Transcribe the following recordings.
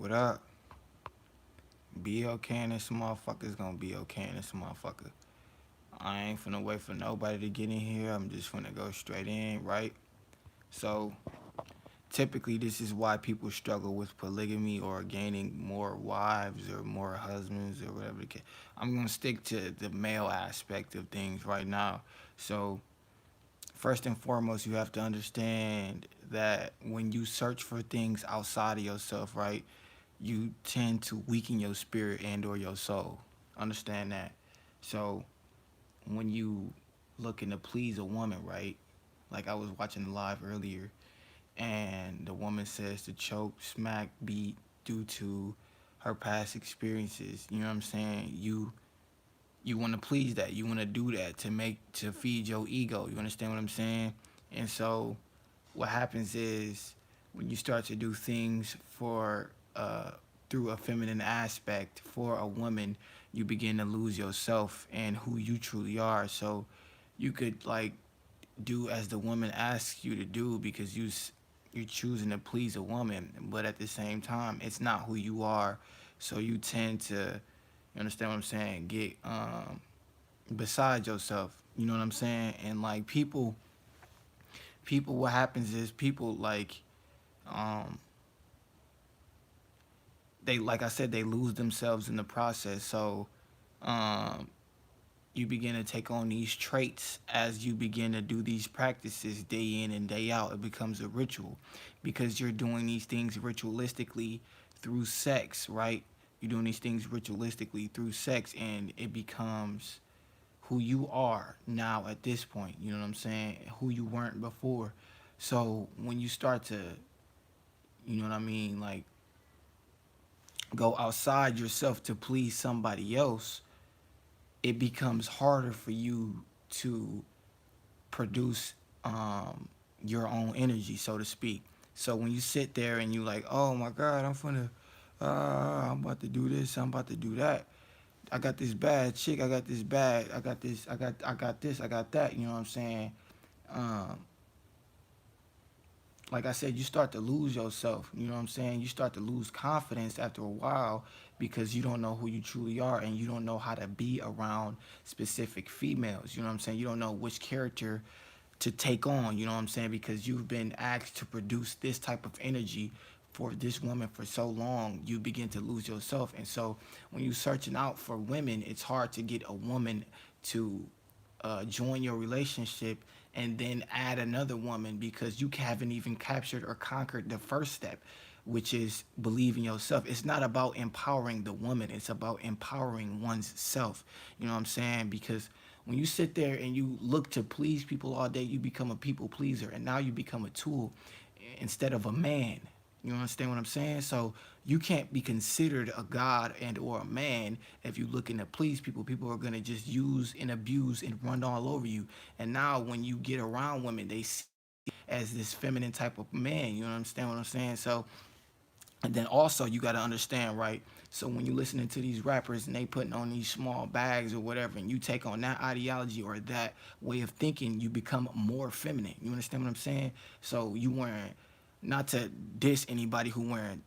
What up? Be okay in this motherfucker's gonna be okay in this motherfucker. I ain't finna wait for nobody to get in here. I'm just finna go straight in, right? So, typically, this is why people struggle with polygamy or gaining more wives or more husbands or whatever the case. I'm gonna stick to the male aspect of things right now. So, first and foremost, you have to understand that when you search for things outside of yourself, right, you tend to weaken your spirit and or your soul. Understand that. So when you looking to please a woman, right? Like I was watching the live earlier, and the woman says the choke, smack, beat due to her past experiences. You know what I'm saying? You want to please that. You want to do that to feed your ego. You understand what I'm saying? And so what happens is when you start to do things for through a feminine aspect for a woman, you begin to lose yourself and who you truly are. So you could like do as the woman asks you to do because you're choosing to please a woman, but at the same time it's not who you are. So you tend to, you understand what I'm saying, get beside yourself. You know what I'm saying? And like people what happens is people like um they, like I said, they lose themselves in the process. So um you begin to take on these traits as you begin to do these practices day in and day out. It becomes a ritual because you're doing these things ritualistically through sex, right? You're doing these things ritualistically through sex, and it becomes who you are now at this point. You know what I'm saying? Who you weren't before. So when you start to, you know what I mean, like go outside yourself to please somebody else, it becomes harder for you to produce your own energy, so to speak. So when you sit there and you like, oh my God, I'm about to do this, I'm about to do that. I got this bad chick, I got this bad, I got this, I got this, I got that. You know what I'm saying? Um, like I said, you start to lose yourself. You know what I'm saying? You start to lose confidence after a while because you don't know who you truly are and you don't know how to be around specific females. You know what I'm saying? You don't know which character to take on. You know what I'm saying? Because you've been asked to produce this type of energy for this woman for so long, you begin to lose yourself. And so when you're searching out for women, it's hard to get a woman to join your relationship and then add another woman because you haven't even captured or conquered the first step, which is believing yourself. It's not about empowering the woman, it's about empowering one's self. You know what I'm saying? Because when you sit there and you look to please people all day, you become a people pleaser, and now you become a tool instead of a man. You understand what I'm saying? So you can't be considered a god and or a man if you're looking to please people. People are gonna just use and abuse and run all over you. And now when you get around women, they see as this feminine type of man. You understand what I'm saying? So and then also you got to understand, right? So when you're listening to these rappers and they putting on these small bags or whatever, and you take on that ideology or that way of thinking, you become more feminine. You understand what I'm saying? So you wearing, not to diss anybody who wearing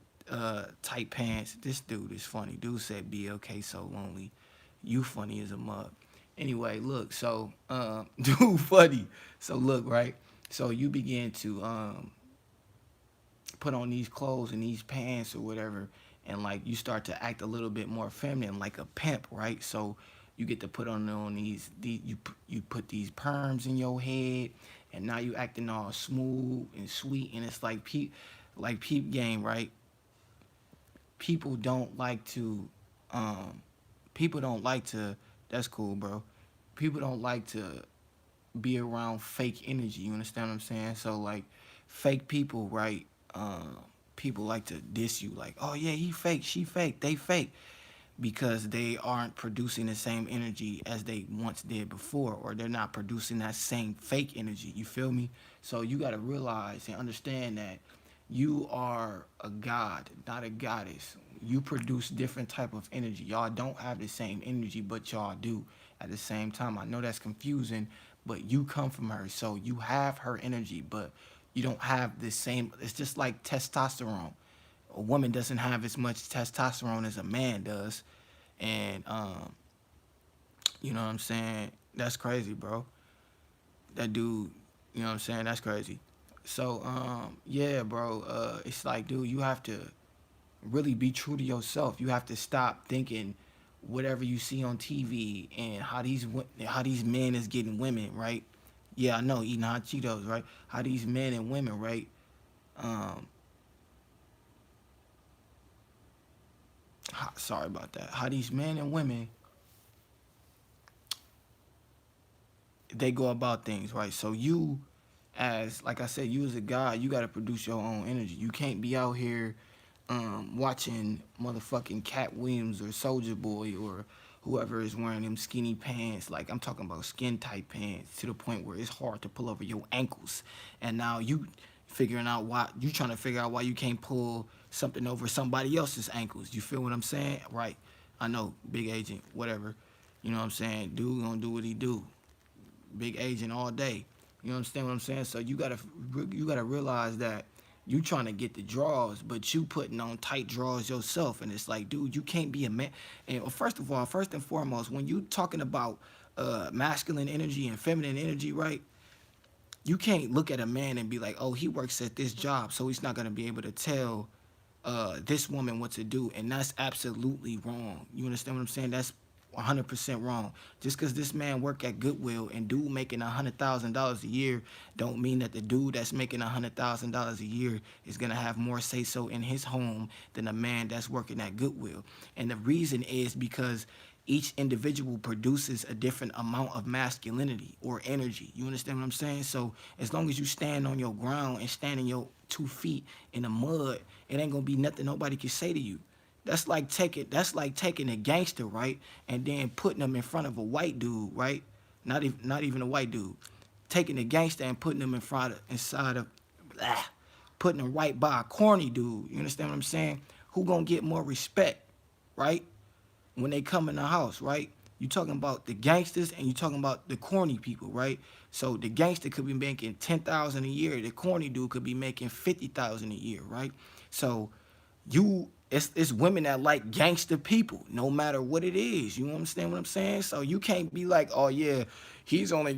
tight pants. This dude is funny. Dude said, "Be okay, so lonely." You funny as a mug. Anyway, look. So dude funny. So look, right. So you begin to put on these clothes and these pants or whatever, and like you start to act a little bit more feminine like a pimp, right? So you get to put on these you put these perms in your head, and now you acting all smooth and sweet, and it's like peep game, right? People don't like to um people don't like to that's cool, bro. People don't like to be around fake energy. You understand what I'm saying? So like fake people, right? People like to diss you, like, oh yeah, he fake, she fake, they fake, because they aren't producing the same energy as they once did before, or they're not producing that same fake energy. You feel me? So you got to realize and understand that you are a god, not a goddess. You produce different type of energy. Y'all don't have the same energy, but y'all do at the same time. I know that's confusing, but you come from her, so you have her energy, but you don't have the same. It's just like testosterone. a woman doesn't have as much testosterone as a man does, and you know what I'm saying? That's crazy, bro. That dude, you know what I'm saying? That's crazy. So yeah, bro. It's like, dude, you have to really be true to yourself. You have to stop thinking whatever you see on TV and how these men is getting women, right? Yeah, I know, eating hot Cheetos, right? How these men and women, right? Um, sorry about that. How these men and women they go about things, right? So you, as like I said, you as a guy, you got to produce your own energy. You can't be out here watching motherfucking Cat Williams or Soldier Boy or whoever is wearing them skinny pants. Like I'm talking about skin tight pants to the point where it's hard to pull over your ankles. And now you figuring out why you trying to figure out why you can't pull something over somebody else's ankles. You feel what I'm saying? Right. I know, big agent, whatever. You know what I'm saying? Dude gonna do what he do. Big agent all day. You understand what I'm saying? So you gotta realize that you trying to get the draws, but you putting on tight draws yourself, and it's like, dude, you can't be a man. And first of all, first and foremost, when you talking about masculine energy and feminine energy, right? You can't look at a man and be like, oh, he works at this job, so he's not gonna be able to tell this woman what to do, and that's absolutely wrong. You understand what I'm saying? That's 100% wrong. Just because this man work at Goodwill and dude making $100,000 a year, don't mean that the dude that's making $100,000 a year is gonna have more say so in his home than a man that's working at Goodwill. And the reason is because each individual produces a different amount of masculinity or energy. You understand what I'm saying? So as long as you stand on your ground and stand in your 2 feet in the mud, it ain't gonna be nothing nobody can say to you. That's like taking a gangster, right, and then putting them in front of a white dude, right? Not even a white dude. Taking a gangster and putting them inside of blah, putting them right by a corny dude. You understand what I'm saying? Who gonna get more respect, right? When they come in the house, right? You talking about the gangsters and you talking about the corny people, right? So the gangster could be making 10,000 a year. The corny dude could be making 50,000 a year, right? So it's women that like gangster people, no matter what it is. You understand what I'm saying? So you can't be like, oh yeah, she's only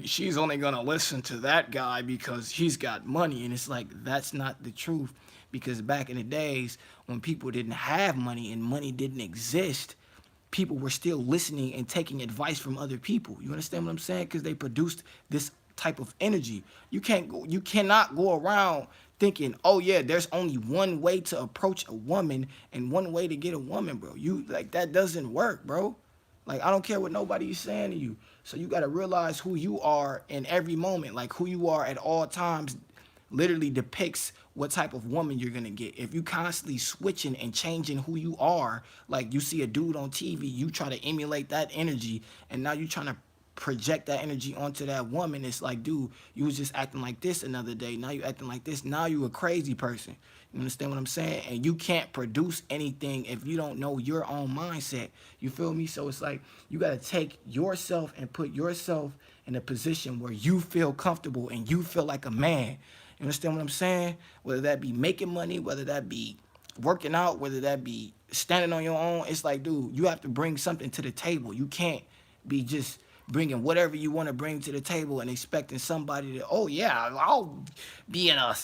gonna listen to that guy because he's got money, and it's like that's not the truth. Because back in the days when people didn't have money and money didn't exist, people were still listening and taking advice from other people. You understand what I'm saying? Because they produced this type of energy. You cannot go around thinking, oh yeah, there's only one way to approach a woman and one way to get a woman, bro. You like that doesn't work, bro. Like I don't care what nobody is saying to you. So you gotta realize who you are in every moment, like who you are at all times literally depicts what type of woman you're gonna get. If you constantly switching and changing who you are, like you see a dude on TV, you try to emulate that energy, and now you're trying to project that energy onto that woman. It's like, dude, you was just acting like this another day. Now you acting like this. Now you a crazy person. You understand what I'm saying? And you can't produce anything if you don't know your own mindset. You feel me? So it's like you gotta take yourself and put yourself in a position where you feel comfortable and you feel like a man. You understand what I'm saying? Whether that be making money, whether that be working out, whether that be standing on your own. It's like, dude, you have to bring something to the table. You can't be just bringing whatever you want to bring to the table and expecting somebody to, oh yeah, I'll be in a,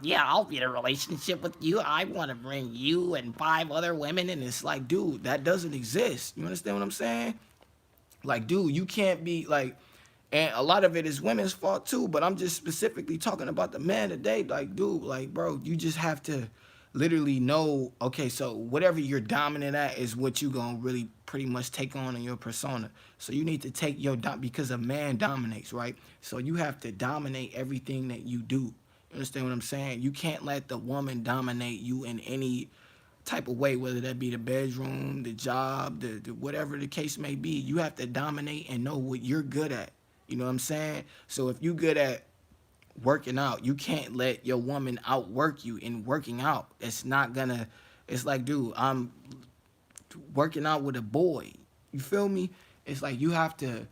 yeah, I'll be in a relationship with you. I want to bring you and 5 other women, and it's like, dude, that doesn't exist. You understand what I'm saying? Like, dude, you can't be like, and a lot of it is women's fault too, but I'm just specifically talking about the man today. Like, dude, like, bro, you just have to literally know, okay, so whatever you're dominant at is what you gonna really pretty much take on in your persona. So you need to take because a man dominates, right? So you have to dominate everything that you do. You understand what I'm saying? You can't let the woman dominate you in any type of way, whether that be the bedroom, the job, the whatever the case may be. You have to dominate and know what you're good at. You know what I'm saying? So if you good at working out, you can't let your woman outwork you in working out. It's not gonna, it's like, dude, I'm working out with a boy. You feel me? It's like you have to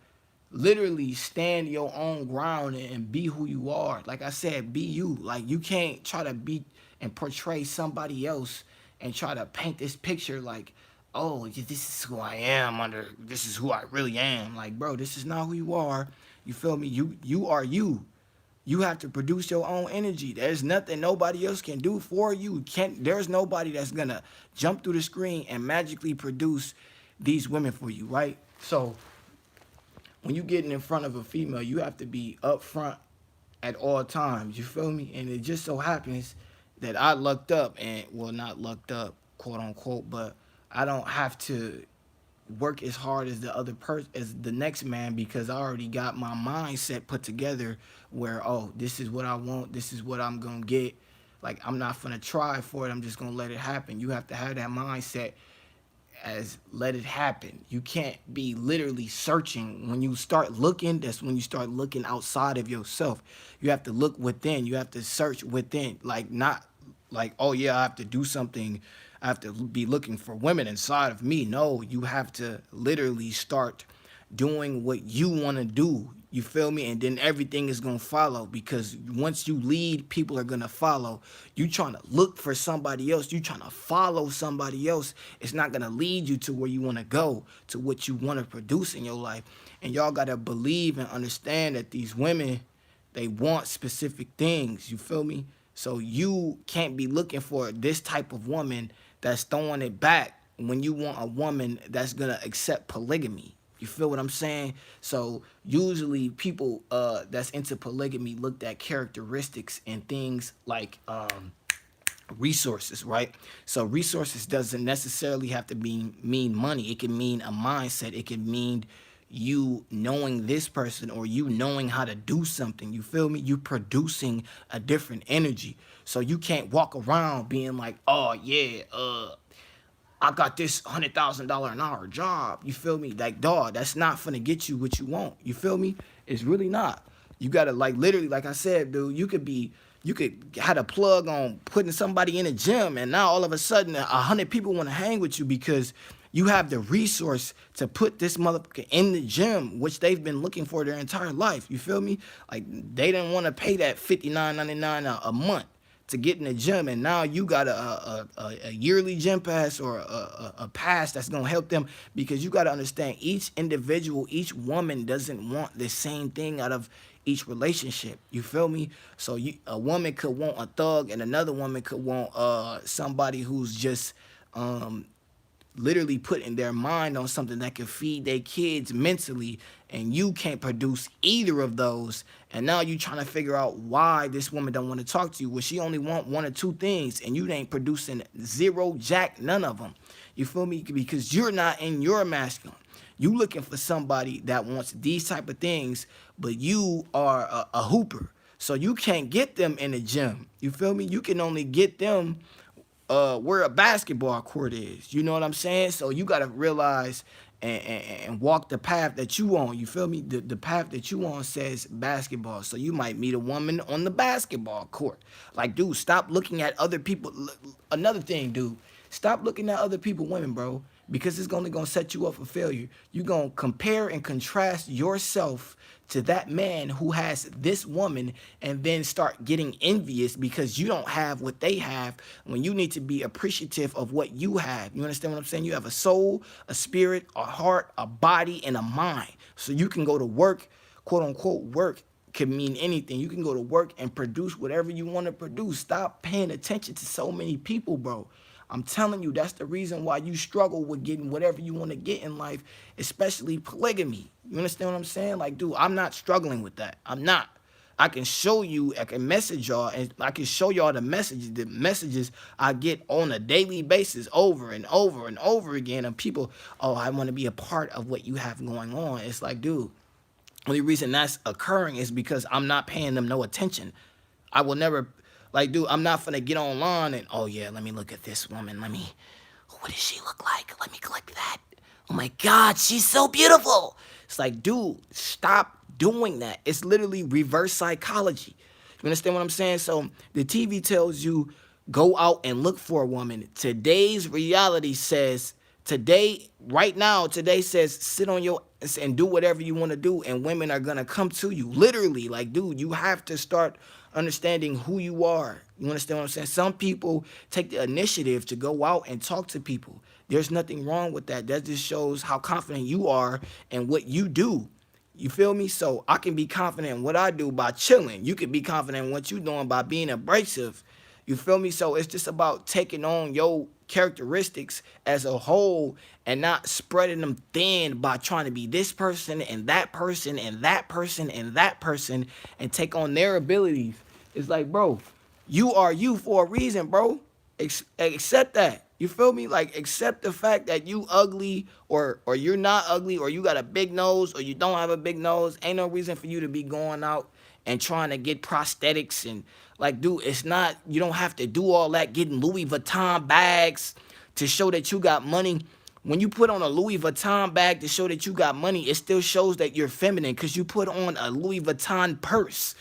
literally stand your own ground and be who you are. Like I said, be you. Like you can't try to be and portray somebody else and try to paint this picture like, oh, this is who I am this is who I really am. Like, bro, this is not who you are. You feel me? You are you. You have to produce your own energy. There's nothing nobody else can do for you. Can't There's nobody that's gonna jump through the screen and magically produce these women for you, right? So when you getting in front of a female, you have to be upfront at all times. You feel me? And it just so happens that I lucked up, and well, not lucked up, quote unquote, but I don't have to work as hard as the other person, as the next man, because I already got my mindset put together where, oh, this is what I want, this is what I'm gonna get. Like, I'm not gonna try for it, I'm just gonna let it happen. You have to have that mindset as let it happen. You can't be literally searching. When you start looking, that's when you start looking outside of yourself. You have to look within. You have to search within. Like, not like, oh yeah, I have to do something. I have to be looking for women inside of me. No, you have to literally start doing what you want to do. You feel me? And then everything is going to follow, because once you lead, people are going to follow. You trying to look for somebody else. You trying to follow somebody else. It's not going to lead you to where you want to go, to what you want to produce in your life. And y'all got to believe and understand that these women, they want specific things. You feel me? So you can't be looking for this type of woman that's throwing it back when you want a woman that's going to accept polygamy. You feel what I'm saying? So usually people that's into polygamy looked at characteristics and things like resources, right? So resources doesn't necessarily have to mean money. It can mean a mindset. It can mean you knowing this person, or you knowing how to do something. You feel me? You producing a different energy. So you can't walk around being like, oh yeah, I got this $100,000 an hour job. You feel me? Like, dog, that's not finna get you what you want. You feel me? It's really not. You gotta, like, literally, like I said, dude, you could had a plug on putting somebody in a gym, and now all of a sudden 100 people want to hang with you because you have the resource to put this motherfucker in the gym, which they've been looking for their entire life. You feel me? Like, they didn't want to pay that $59.99 a month to get in the gym, and now you got a yearly gym pass, or a pass that's gonna help them, because you got to understand, each individual, each woman doesn't want the same thing out of each relationship. You feel me? So a woman could want a thug, and another woman could want somebody who's just literally putting their mind on something that could feed their kids mentally, and you can't produce either of those. And now you trying to figure out why this woman don't want to talk to you. Well, she only want one or two things, and you ain't producing zero, jack, none of them. You feel me? Because you're not in your masculine. You looking for somebody that wants these type of things, but you are a hooper. So you can't get them in the gym. You feel me? You can only get them where a basketball court is. You know what I'm saying? So you got to realize and walk the path that you on. You feel me? The path that you on says basketball. So you might meet a woman on the basketball court. Like, dude, stop looking at other people. Another thing, dude, stop looking at other people women, bro, because it's only going to set you up for failure. You're going to compare and contrast yourself to that man who has this woman, and then start getting envious because you don't have what they have, when you need to be appreciative of what you have. You understand what I'm saying? You have a soul, a spirit, a heart, a body, and a mind. So you can go to work, quote unquote, work can mean anything. You can go to work and produce whatever you want to produce. Stop paying attention to so many people, bro. I'm telling you, that's the reason why you struggle with getting whatever you want to get in life, especially polygamy. You understand what I'm saying? Like, dude, I'm not struggling with that. I'm not. I can show you, I can message y'all, and I can show y'all the messages I get on a daily basis over and over and over again of people, oh, I want to be a part of what you have going on. It's like, dude, only reason that's occurring is because I'm not paying them no attention. I will never... Like, dude, I'm not finna get online and, oh, yeah, let me look at this woman. What does she look like? Let me click that. Oh, my God, she's so beautiful. It's like, dude, stop doing that. It's literally reverse psychology. You understand what I'm saying? So the TV tells you, go out and look for a woman. Today's reality says, today says, sit on your and do whatever you want to do, and women are gonna come to you. Literally, like, dude, you have to start understanding who you are. You understand what I'm saying? Some people take the initiative to go out and talk to people. There's nothing wrong with that. That just shows how confident you are in what you do. You feel me? So I can be confident in what I do by chilling. You can be confident in what you're doing by being abrasive. You feel me? So it's just about taking on your characteristics as a whole and not spreading them thin by trying to be this person and that person and that person and that person and take on their abilities. It's like, bro, you are you for a reason, bro. Accept that. You feel me? Like, accept the fact that you ugly, or you're not ugly, or you got a big nose, or you don't have a big nose. Ain't no reason for you to be going out and trying to get prosthetics. And like, dude, it's not, you don't have to do all that, getting Louis Vuitton bags to show that you got money. When you put on a Louis Vuitton bag to show that you got money, it still shows that you're feminine, because you put on a Louis Vuitton purse.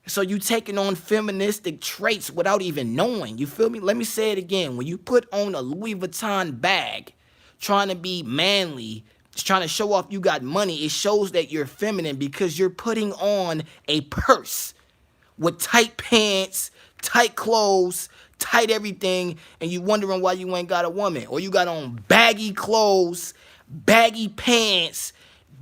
So you taking on feministic traits without even knowing. You feel me? Let me say it again. When you put on a Louis Vuitton bag, trying to be manly, trying to show off you got money, it shows that you're feminine, because you're putting on a purse with tight pants, tight clothes, tight everything, and you wondering why you ain't got a woman. Or you got on baggy clothes, baggy pants,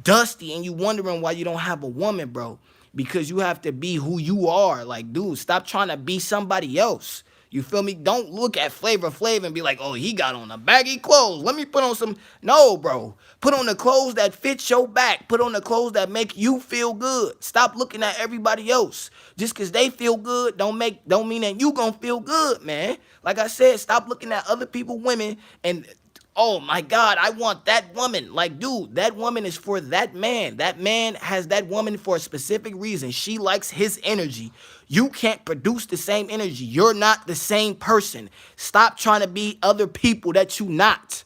dusty, and you wondering why you don't have a woman, bro. Because you have to be who you are. Like, dude, stop trying to be somebody else. You feel me? Don't look at Flavor Flav and be like, oh, he got on a baggy clothes. Let me put on some. No, bro. Put on the clothes that fit your back. Put on the clothes that make you feel good. Stop looking at everybody else. Just because they feel good don't mean that you gonna feel good, man. Like I said, stop looking at other people, women, and oh my God, I want that woman. Like, dude, that woman is for that man. That man has that woman for a specific reason. She likes his energy. You can't produce the same energy. You're not the same person. Stop trying to be other people that you not.